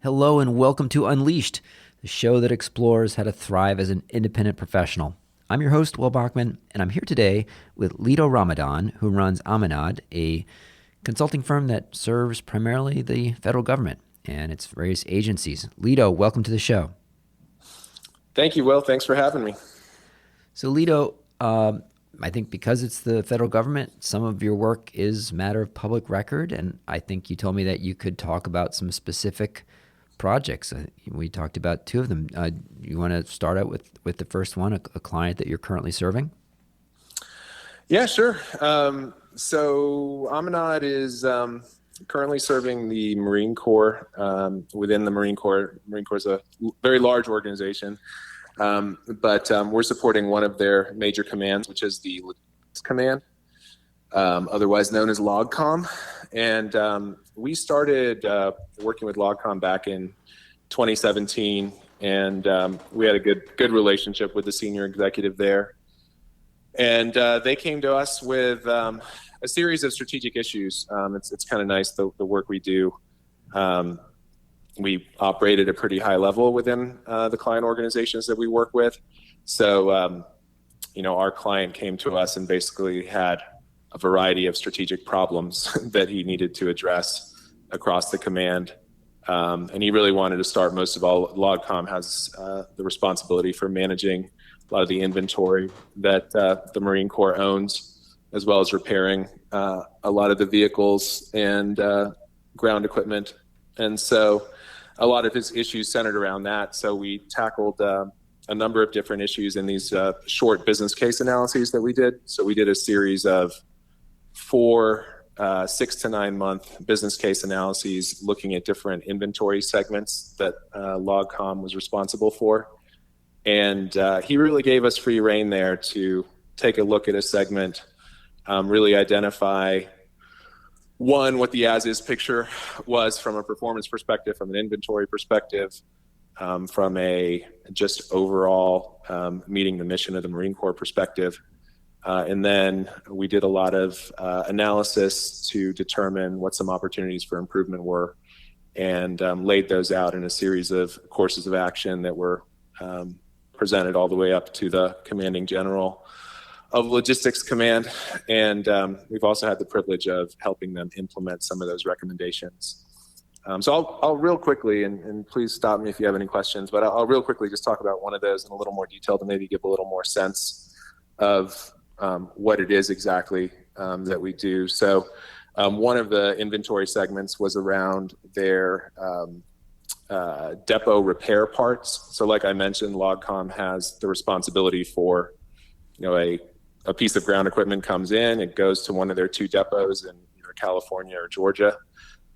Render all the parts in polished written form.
Hello and welcome to Unleashed, the show that explores how to thrive as an independent professional. I'm your host, Will Bachman, and I'm here today with Lido Ramadan, who runs Amanad, a consulting firm that serves primarily the federal government and its various agencies. Lido, welcome to the show. Thank you, Will. Thanks for having me. So, Lido, I think because it's the federal government, some of your work is matter of public record, and I think you told me that you could talk about some specific projects. We talked about two of them. You want to start out with the first one, a client that you're currently serving? Yeah, sure. So Amanad is currently serving the Marine Corps. Within the Marine Corps is a very large organization, but we're supporting one of their major commands, which is the Logistics Command, otherwise known as LOGCOM. And we started working with LOGCOM back in 2017, and we had a good relationship with the senior executive there. And they came to us with a series of strategic issues. It's kind of nice, the work we do. We operate at a pretty high level within the client organizations that we work with. So, our client came to us and basically had a variety of strategic problems that he needed to address across the command. And he really wanted to start, most of all, LOGCOM has the responsibility for managing a lot of the inventory that the Marine Corps owns, as well as repairing a lot of the vehicles and ground equipment. And so a lot of his issues centered around that. So we tackled a number of different issues in these short business case analyses that we did. So we did a series of 4 6 to 9 month business case analyses looking at different inventory segments that LOGCOM was responsible for. And he really gave us free rein there to take a look at a segment, really identify, one, what the as-is picture was from a performance perspective, from an inventory perspective, from a just overall meeting the mission of the Marine Corps perspective. And then we did a lot of analysis to determine what some opportunities for improvement were, and laid those out in a series of courses of action that were presented all the way up to the commanding general of Logistics Command. And we've also had the privilege of helping them implement some of those recommendations. So I'll real quickly, and please stop me if you have any questions, but I'll real quickly just talk about one of those in a little more detail to maybe give a little more sense of what it is exactly that we do. So one of the inventory segments was around their depot repair parts. So like I mentioned, LOGCOM has the responsibility for, a piece of ground equipment comes in, it goes to one of their 2 depots in either California or Georgia.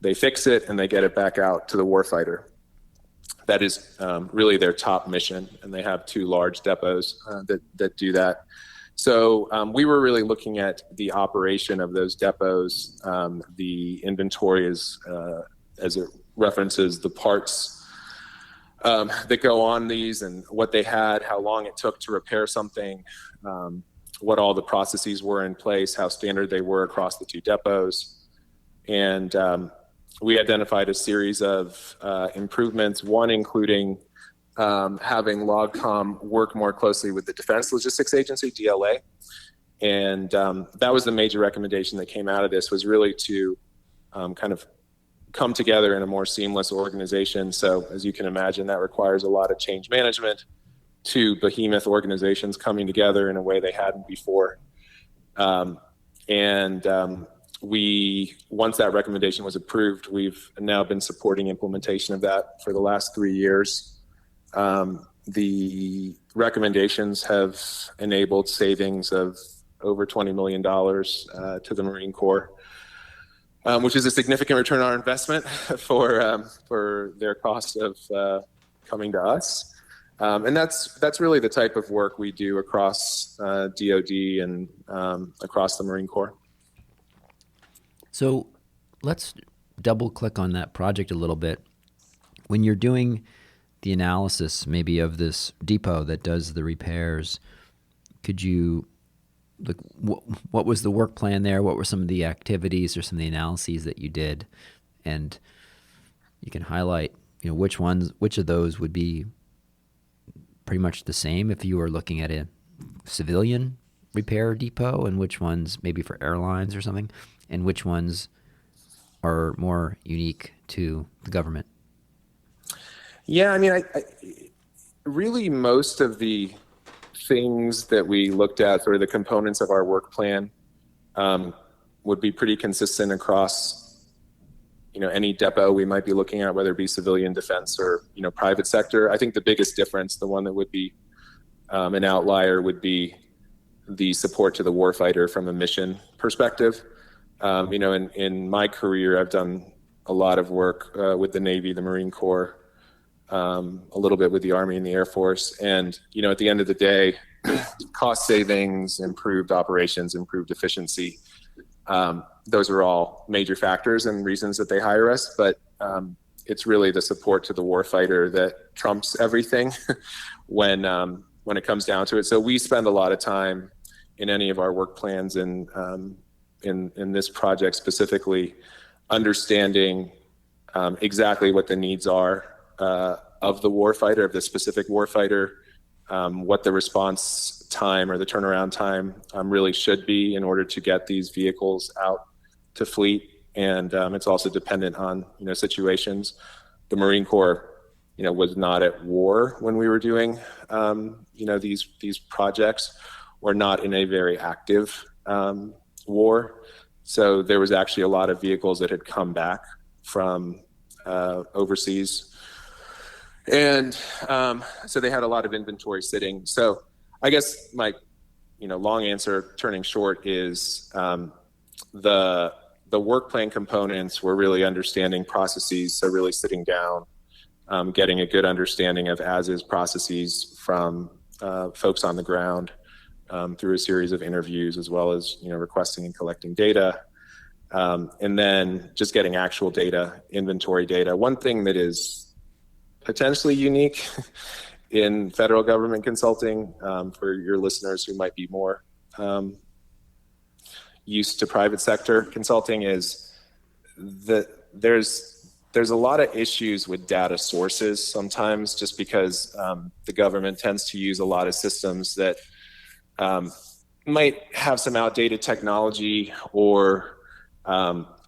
They fix it and they get it back out to the warfighter. That is really their top mission, and they have 2 large depots that do that. So we were really looking at the operation of those depots. The inventory is, as it references, the parts that go on these and what they had, how long it took to repair something, what all the processes were in place, how standard they were across the 2 depots. And we identified a series of improvements, one including having LOGCOM work more closely with the Defense Logistics Agency, DLA. And that was the major recommendation that came out of this, was really to kind of come together in a more seamless organization. So as you can imagine, that requires a lot of change management, 2 behemoth organizations coming together in a way they hadn't before. Once that recommendation was approved, we've now been supporting implementation of that for the last 3 years. The recommendations have enabled savings of over $20 million to the Marine Corps, which is a significant return on our investment for their cost of coming to us. And that's really the type of work we do across DoD and across the Marine Corps. So let's double click on that project a little bit. When you're doing the analysis maybe of this depot that does the repairs, could you like what was the work plan there? What were some of the activities or some of the analyses that you did? And you can highlight which of those would be pretty much the same if you were looking at a civilian repair depot, and which ones maybe for airlines or something, and which ones are more unique to the government? Yeah, I mean, I really most of the things that we looked at, sort of the components of our work plan, would be pretty consistent across any depot we might be looking at, whether it be civilian, defense, or private sector. I think the biggest difference, the one that would be an outlier, would be the support to the warfighter from a mission perspective. In my career, I've done a lot of work with the Navy, the Marine Corps, a little bit with the Army and the Air Force. And, at the end of the day, cost savings, improved operations, improved efficiency, those are all major factors and reasons that they hire us. But it's really the support to the warfighter that trumps everything when it comes down to it. So we spend a lot of time in any of our work plans and in this project specifically, understanding exactly what the needs are of the warfighter, of the specific warfighter, what the response time or the turnaround time really should be in order to get these vehicles out to fleet. And it's also dependent on situations. The Marine Corps was not at war when we were doing these projects, or not in a very active war. So there was actually a lot of vehicles that had come back from overseas. And so they had a lot of inventory sitting. So I guess my long answer turning short is the work plan components were really understanding processes. So really sitting down, getting a good understanding of as-is processes from folks on the ground, through a series of interviews, as well as requesting and collecting data, and then just getting actual data, inventory data. One thing that is potentially unique in federal government consulting, for your listeners who might be more used to private sector consulting, is that there's a lot of issues with data sources sometimes, just because the government tends to use a lot of systems that might have some outdated technology, or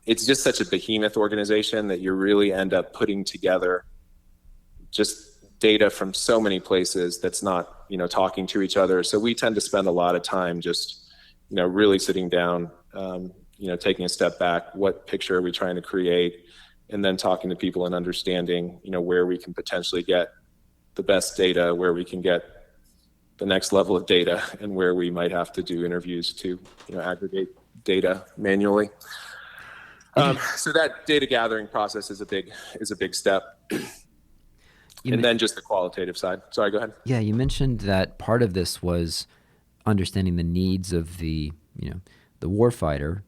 it's just such a behemoth organization that you really end up putting together just data from so many places that's not talking to each other. So we tend to spend a lot of time just really sitting down, taking a step back. What picture are we trying to create? And then talking to people and understanding where we can potentially get the best data, where we can get the next level of data, and where we might have to do interviews to aggregate data manually. So that data gathering process is a big step. And then just the qualitative side. Sorry, go ahead. Yeah, you mentioned that part of this was understanding the needs of the warfighter.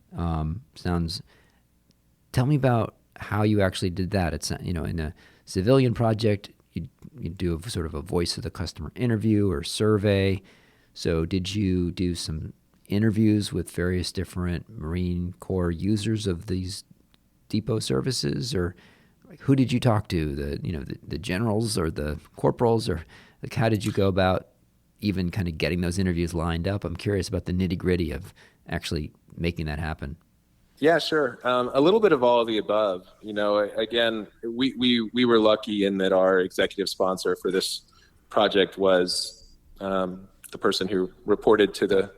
Tell me about how you actually did that. It's in a civilian project, you do sort of a voice of the customer interview or survey. So did you do some interviews with various different Marine Corps users of these depot services, or who did you talk to? The generals or the corporals, or how did you go about even kind of getting those interviews lined up? I'm curious about the nitty gritty of actually making that happen. Yeah, sure. A little bit of all of the above. Again, we were lucky in that our executive sponsor for this project was the person who reported to the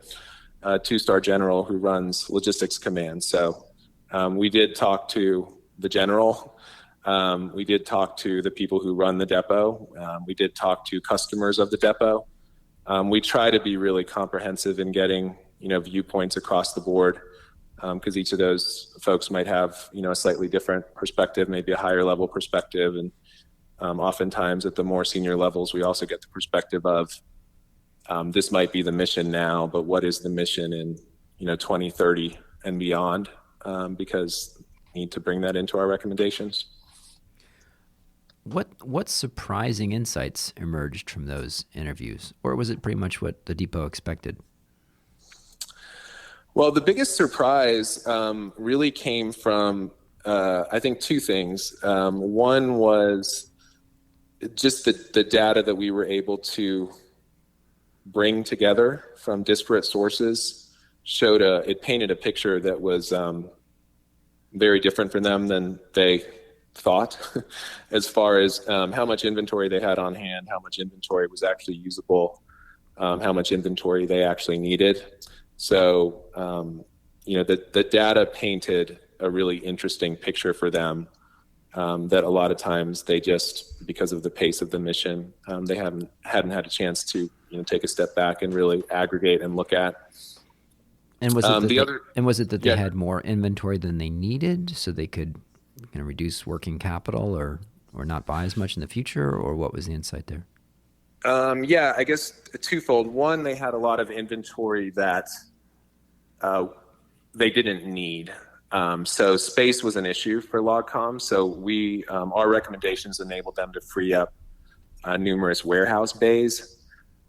two-star general who runs logistics command. So we did talk to the general. We did talk to the people who run the depot. We did talk to customers of the depot. We try to be really comprehensive in getting viewpoints across the board, because each of those folks might have a slightly different perspective, maybe a higher level perspective. And oftentimes at the more senior levels, we also get the perspective of this might be the mission now, but what is the mission in 2030 and beyond, because we need to bring that into our recommendations. What surprising insights emerged from those interviews, or was it pretty much what the depot expected? Well, the biggest surprise really came from, I think, two things. One was just the data that we were able to bring together from disparate sources it painted a picture that was very different for them than they thought, as far as how much inventory they had on hand, how much inventory was actually usable, how much inventory they actually needed. So, the data painted a really interesting picture for them, that a lot of times they just, because of the pace of the mission, they hadn't had a chance to take a step back and really aggregate and look at. And was it that they Yeah. had more inventory than they needed, so they could reduce working capital or not buy as much in the future, or what was the insight there? Yeah, I guess twofold. One, they had a lot of inventory that they didn't need. So space was an issue for Logcom. So our recommendations enabled them to free up numerous warehouse bays,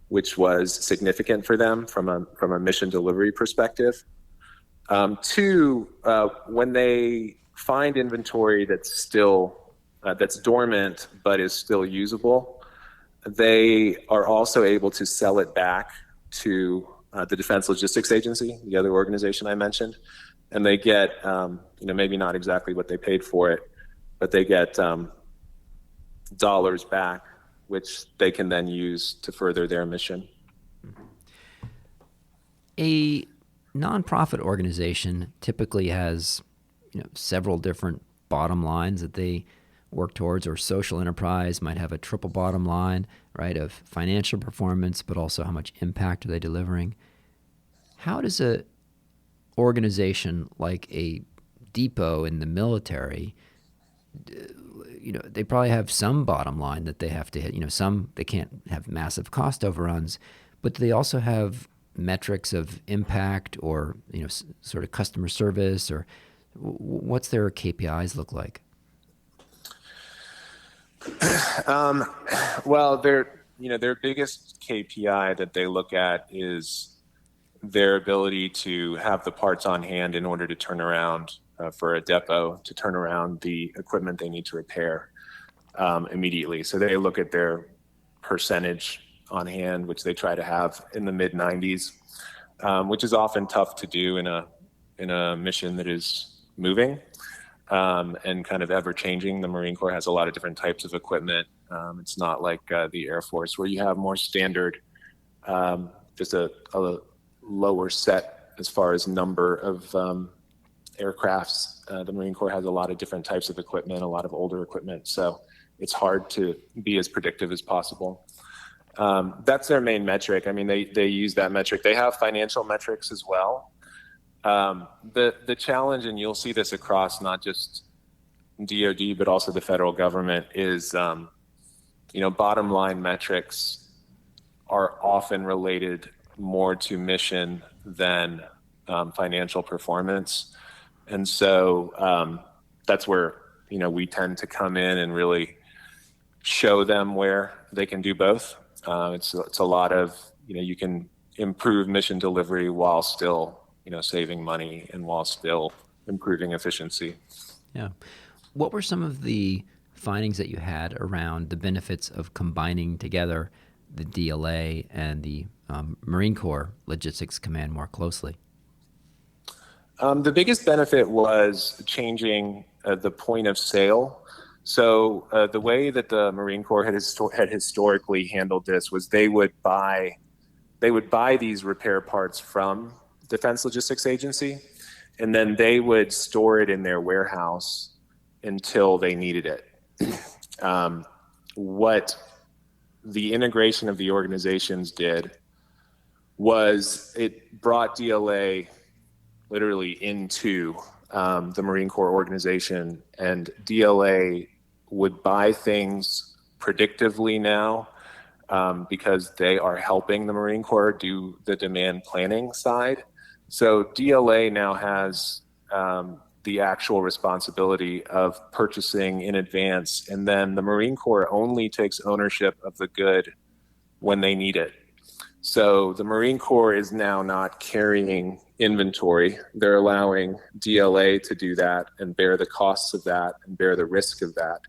which was significant for them from a mission delivery perspective. Two, when they find inventory that's dormant but is still usable, they are also able to sell it back to the Defense Logistics Agency, the other organization I mentioned, and they get maybe not exactly what they paid for it, but they get dollars back, which they can then use to further their mission. A nonprofit organization typically has several different bottom lines that they work towards, or social enterprise might have a triple bottom line, right, of financial performance, but also how much impact are they delivering. How does a organization like a depot in the military, they probably have some bottom line that they have to hit, some they can't have massive cost overruns, but they also have metrics of impact or sort of customer service, or what's their KPIs look like? Well, their biggest KPI that they look at is their ability to have the parts on hand in order to turn around for a depot, to turn around the equipment they need to repair immediately. So they look at their percentage on hand, which they try to have in the mid 90s, which is often tough to do in a mission that is moving and kind of ever changing. The Marine Corps has a lot of different types of equipment. It's not like the Air Force, where you have more standard, just a lower set as far as number of aircrafts. The Marine Corps has a lot of different types of equipment, a lot of older equipment, so it's hard to be as predictive as possible. That's their main metric. I mean, they use that metric. They have financial metrics as well. The challenge, and you'll see this across not just DoD but also the federal government, is bottom line metrics are often related more to mission than financial performance, and so that's where we tend to come in and really show them where they can do both. It's a lot of you can improve mission delivery while still saving money and while still improving efficiency. Yeah. What were some of the findings that you had around the benefits of combining together the DLA and the Marine Corps Logistics Command more closely? The biggest benefit was changing the point of sale. So the way that the Marine Corps had historically handled this was they would buy these repair parts from Defense Logistics Agency, and then they would store it in their warehouse until they needed it. What the integration of the organizations did was it brought DLA literally into the Marine Corps organization, and DLA would buy things predictively now because they are helping the Marine Corps do the demand planning side. So DLA now has the actual responsibility of purchasing in advance, and then the Marine Corps only takes ownership of the good when they need it. So the Marine Corps is now not carrying inventory. They're allowing DLA to do that and bear the costs of that and bear the risk of that.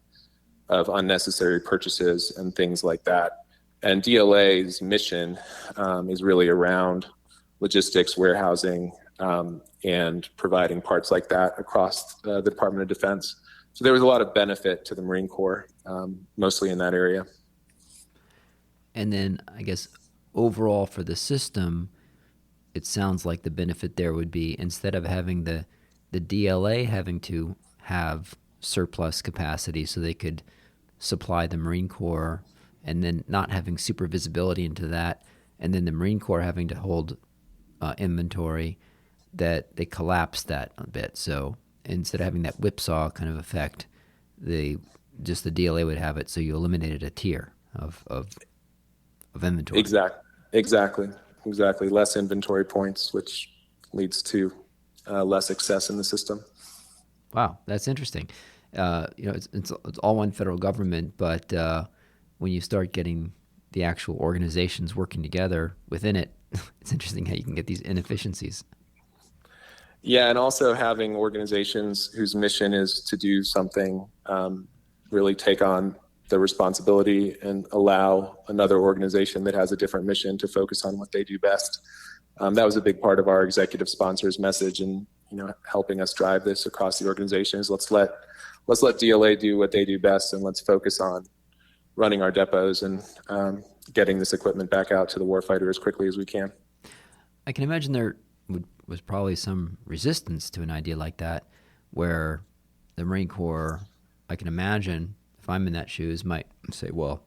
of unnecessary purchases and things like that. And DLA's mission is really around logistics, warehousing, and providing parts like that across the Department of Defense. So there was a lot of benefit to the Marine Corps, mostly in that area. And then I guess overall for the system, it sounds like the benefit there would be instead of having the DLA having to have surplus capacity so they could supply the Marine Corps and then not having super visibility into that, and then the Marine Corps having to hold inventory, that they collapsed that a bit. So instead of having that whipsaw kind of effect, just the DLA would have it. So you eliminated a tier of inventory. Exactly. Less inventory points, which leads to less excess in the system. Wow, that's interesting. It's all one federal government, but when you start getting the actual organizations working together within it, it's interesting how you can get these inefficiencies. Yeah, and also having organizations whose mission is to do something, really take on the responsibility and allow another organization that has a different mission to focus on what they do best. That was a big part of our executive sponsor's message, and helping us drive this across the organizations. Let's let DLA do what they do best, and let's focus on running our depots and getting this equipment back out to the warfighter as quickly as we can. I can imagine there was probably some resistance to an idea like that, where the Marine Corps, I can imagine, if I'm in that shoes, might say, well,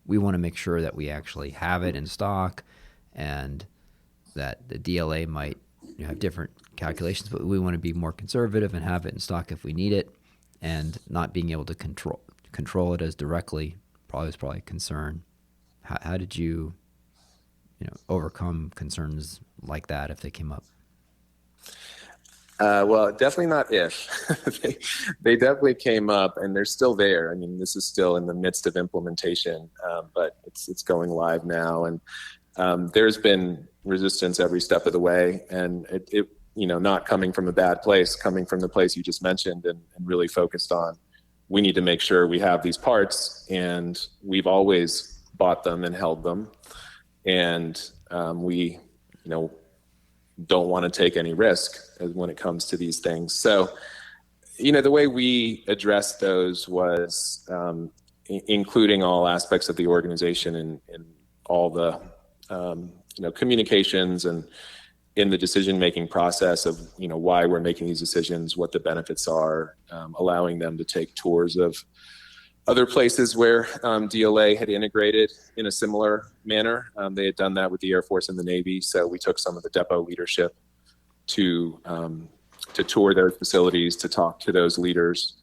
we want to make sure that we actually have it in stock, and that the DLA might have different calculations, but we want to be more conservative and have it in stock if we need it, and not being able to control it as directly was probably a concern. How did you overcome concerns like that if they came up? Well, definitely not if. They definitely came up, and they're still there. I mean, this is still in the midst of implementation, but it's going live now, and there's been resistance every step of the way, and it not coming from a bad place, coming from the place you just mentioned, and really focused on, we need to make sure we have these parts, and we've always bought them and held them, and we don't want to take any risk when it comes to these things. So the way we addressed those was including all aspects of the organization and all the communications and in the decision-making process of why we're making these decisions, what the benefits are, allowing them to take tours of other places where DLA had integrated in a similar manner. They had done that with the Air Force and the Navy, so we took some of the depot leadership to tour their facilities, to talk to those leaders.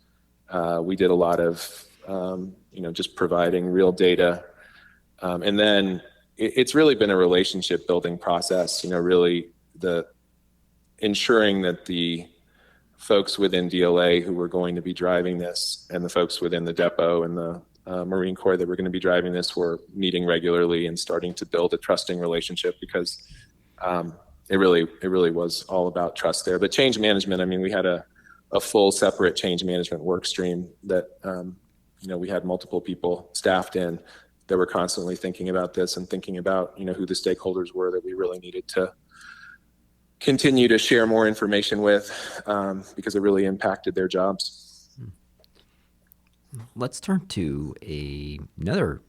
We did a lot of just providing real data, and then it's really been a relationship building process. Really the ensuring that the folks within DLA who were going to be driving this, and the folks within the depot and the Marine Corps that were going to be driving this, were meeting regularly and starting to build a trusting relationship, because it really was all about trust there. But change management, I mean, we had a full separate change management work stream that we had multiple people staffed in that were constantly thinking about this and thinking about who the stakeholders were that we really needed to continue to share more information with, because it really impacted their jobs. Let's turn to another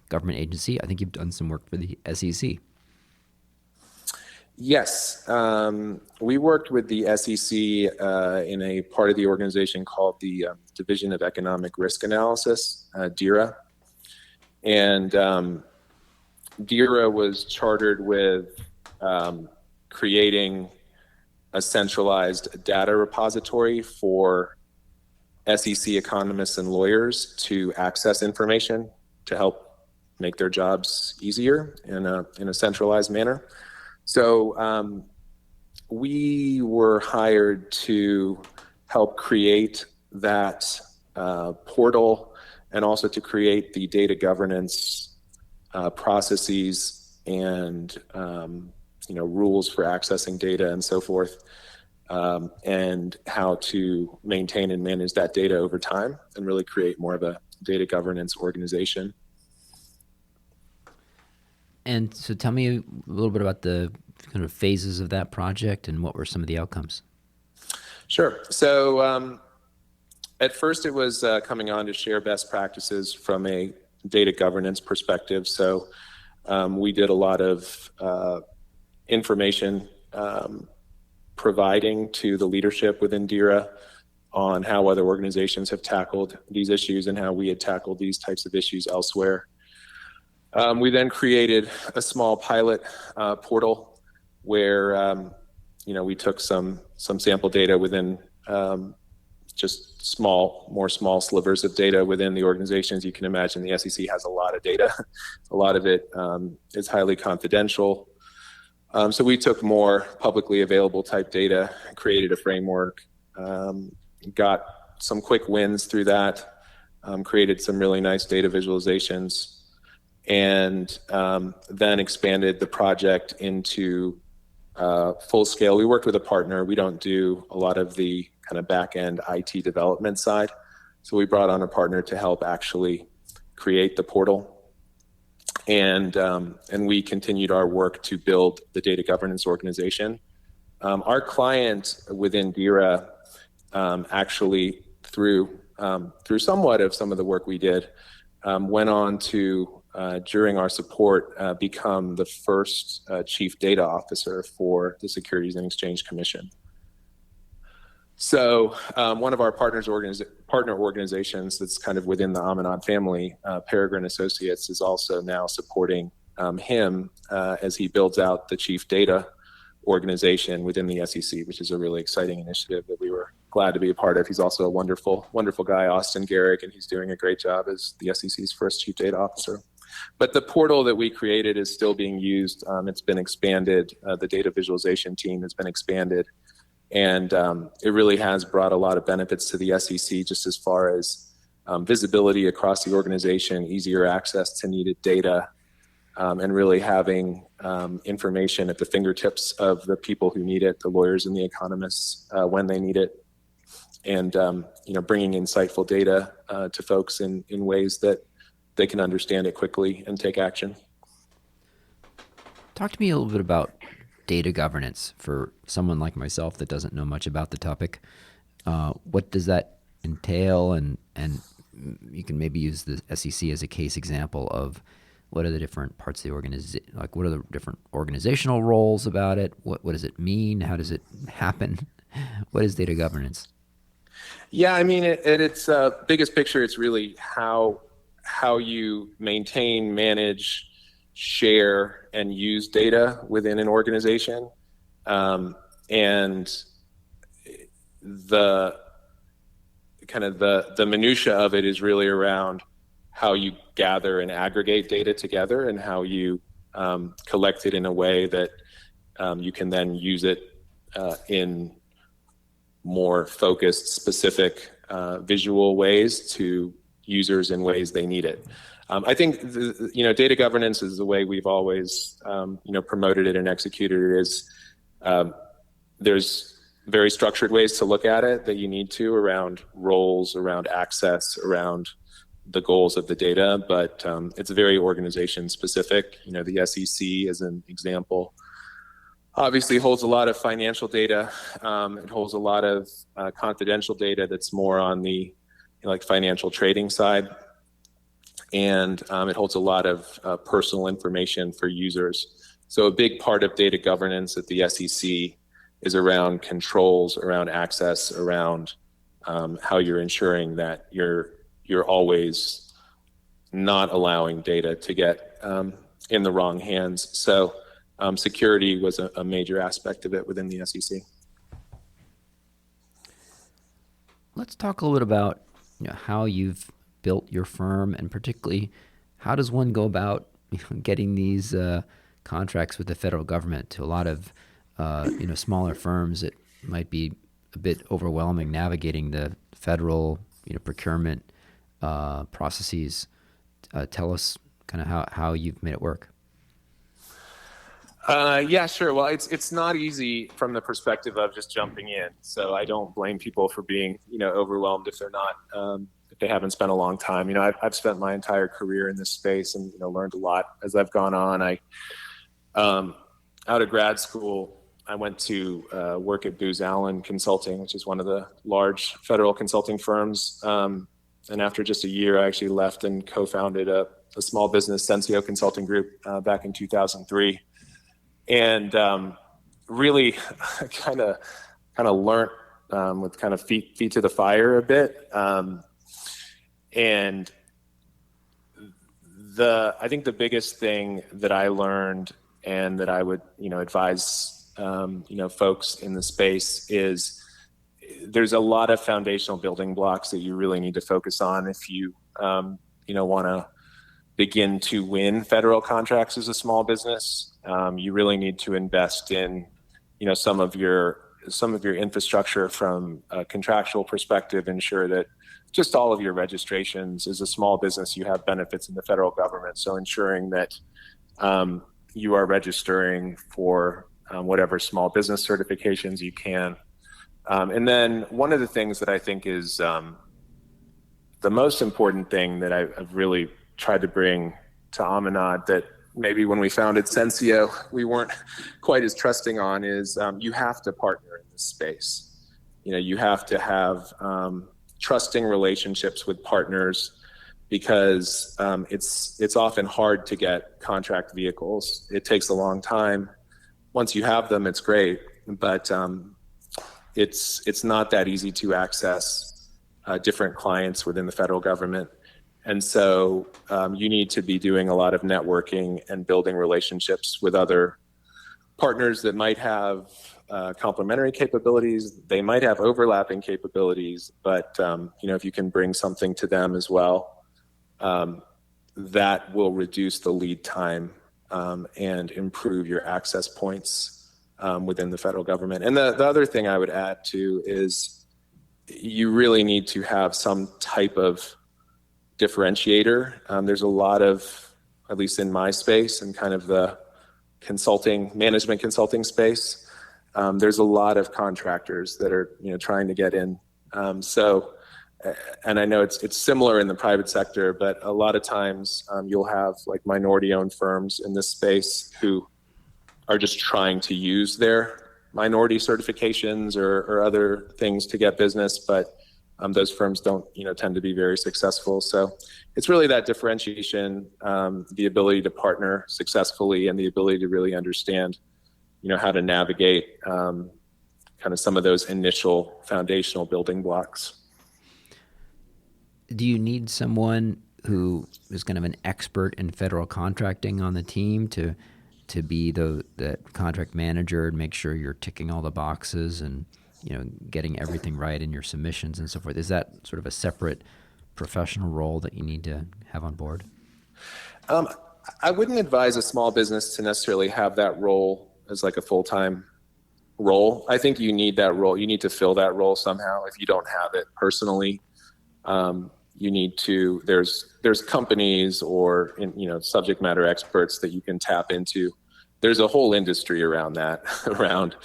government agency. I think you've done some work for the SEC. Yes, we worked with the SEC in a part of the organization called the Division of Economic Risk Analysis, DERA. And DERA was chartered with creating a centralized data repository for SEC economists and lawyers to access information to help make their jobs easier in a centralized manner. So we were hired to help create that portal, and also to create the data governance processes and rules for accessing data and so forth. and how to maintain and manage that data over time and really create more of a data governance organization. And so tell me a little bit about the kind of phases of that project and what were some of the outcomes. Sure. So at first it was coming on to share best practices from a data governance perspective. So we did a lot of information providing to the leadership within DERA on how other organizations have tackled these issues and how we had tackled these types of issues elsewhere. We then created a small pilot portal where we took some sample data within just more small slivers of data within the organizations. You can imagine the SEC has a lot of data. A lot of it is highly confidential. So we took more publicly available type data, created a framework, got some quick wins through that, created some really nice data visualizations, and then expanded the project into full scale. We worked with a partner. We don't do a lot of the kind of back end IT development side. So we brought on a partner to help actually create the portal. And we continued our work to build the data governance organization. Our client within DERA actually through somewhat of some of the work we did, went on to, during our support, become the first chief data officer for the Securities and Exchange Commission. So one of our partner organizations that's kind of within the Amanat family, Peregrine Associates, is also now supporting him as he builds out the chief data organization within the SEC, which is a really exciting initiative that we were glad to be a part of. He's also a wonderful, wonderful guy, Austin Garrick, and he's doing a great job as the SEC's first chief data officer. But the portal that we created is still being used. It's been expanded. The data visualization team has been expanded. And it really has brought a lot of benefits to the SEC, just as far as visibility across the organization, easier access to needed data, and really having information at the fingertips of the people who need it, the lawyers and the economists, when they need it, and bringing insightful data to folks in ways that they can understand it quickly and take action. Talk to me a little bit about data governance for someone like myself that doesn't know much about the topic. What does that entail? And you can maybe use the SEC as a case example of what are the different parts of the organization, like what are the different organizational roles about it? What does it mean? How does it happen? What is data governance? Yeah, I mean, at its biggest picture, it's really how you maintain, manage, share, and use data within an organization. And the kind of the minutia of it is really around how you gather and aggregate data together and how you collect it in a way that you can then use it in more focused, specific visual ways to users in ways they need it. I think data governance is the way we've always promoted it and executed it. Is there's very structured ways to look at it that you need to around roles, around access, around the goals of the data, but it's very organization specific. The SEC, as an example, obviously holds a lot of financial data. It holds a lot of confidential data that's more on the financial trading side. And it holds a lot of personal information for users. So a big part of data governance at the SEC is around controls, around access, around how you're ensuring that you're always not allowing data to get in the wrong hands. So security was a major aspect of it within the SEC. Let's talk a little bit about how you've built your firm, and particularly how does one go about getting these contracts with the federal government? To a lot of smaller firms, it might be a bit overwhelming navigating the federal procurement processes. Tell us kind of how you've made it work. Yeah, sure. Well, it's not easy from the perspective of just jumping in. So I don't blame people for being, overwhelmed if they're not, if they haven't spent a long time. I've spent my entire career in this space and learned a lot as I've gone on. Um, Out of grad school, I went to work at Booz Allen Consulting, which is one of the large federal consulting firms. And after just a year, I actually left and co-founded a small business, Sensio Consulting Group, back in 2003. And really kind of learned with kind of feet to the fire a bit. And I think the biggest thing that I learned and that I would advise folks in the space is there's a lot of foundational building blocks that you really need to focus on if you want to begin to win federal contracts as a small business. You really need to invest in, some of your infrastructure from a contractual perspective, ensure that just all of your registrations as a small business, you have benefits in the federal government. So ensuring that you are registering for whatever small business certifications you can. And then one of the things that I think is the most important thing that I've really tried to bring to Amanad that maybe when we founded Sensio, we weren't quite as trusting on is you have to partner in this space. You have to have trusting relationships with partners because it's often hard to get contract vehicles. It takes a long time. Once you have them, it's great, but it's not that easy to access different clients within the federal government. And so you need to be doing a lot of networking and building relationships with other partners that might have complementary capabilities. They might have overlapping capabilities, but if you can bring something to them as well, that will reduce the lead time and improve your access points within the federal government. And the other thing I would add too is you really need to have some type of differentiator. There's a lot of, at least in my space and kind of the management consulting space, there's a lot of contractors that are trying to get in. And I know it's similar in the private sector, but a lot of times you'll have like minority-owned firms in this space who are just trying to use their minority certifications or other things to get business, but those firms don't tend to be very successful. So it's really that differentiation, the ability to partner successfully, and the ability to really understand how to navigate kind of some of those initial foundational building blocks. Do you need someone who is kind of an expert in federal contracting on the team to be that contract manager and make sure you're ticking all the boxes and getting everything right in your submissions and so forth? Is that sort of a separate professional role that you need to have on board? I wouldn't advise a small business to necessarily have that role as like a full-time role. I think you need that role. You need to fill that role somehow. If you don't have it personally, you need to. There's companies or subject matter experts that you can tap into. There's a whole industry around that, around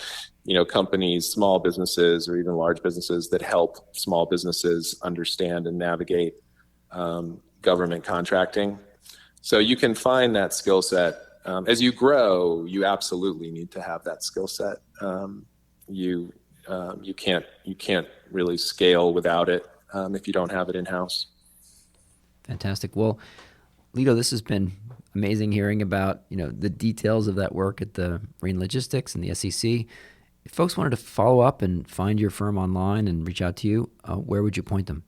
companies, small businesses, or even large businesses that help small businesses understand and navigate government contracting. So you can find that skill set. As you grow, you absolutely need to have that skill set. You can't really scale without it if you don't have it in-house. Fantastic. Well, Lido, this has been amazing hearing about the details of that work at the Marine Logistics and the SEC. If folks wanted to follow up and find your firm online and reach out to you, where would you point them?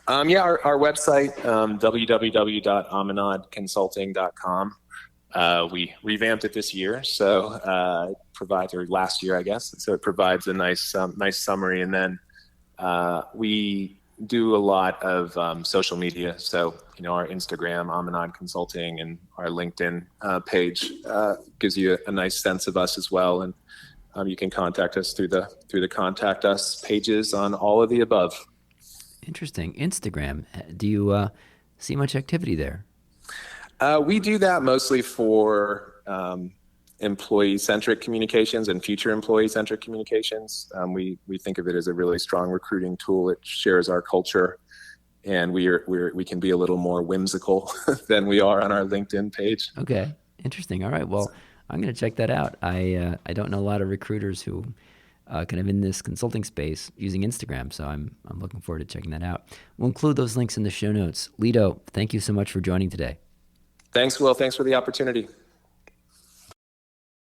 Our website, www.amanadconsulting.com. We revamped it this year, so it provides, or last year, I guess. So it provides a nice summary, and then we do a lot of social media. So our Instagram, Amanad Consulting, and our LinkedIn page gives you a nice sense of us as well, and you can contact us through the contact us pages on all of the above. Interesting. Instagram. Do you see much activity there? We do that mostly for employee-centric communications and future employee-centric communications. We think of it as a really strong recruiting tool. It shares our culture, and we can be a little more whimsical than we are on our LinkedIn page. Okay, interesting. All right, well, I'm going to check that out. I don't know a lot of recruiters who kind of in this consulting space using Instagram, so I'm looking forward to checking that out. We'll include those links in the show notes. Lido, thank you so much for joining today. Thanks, Will. Thanks for the opportunity.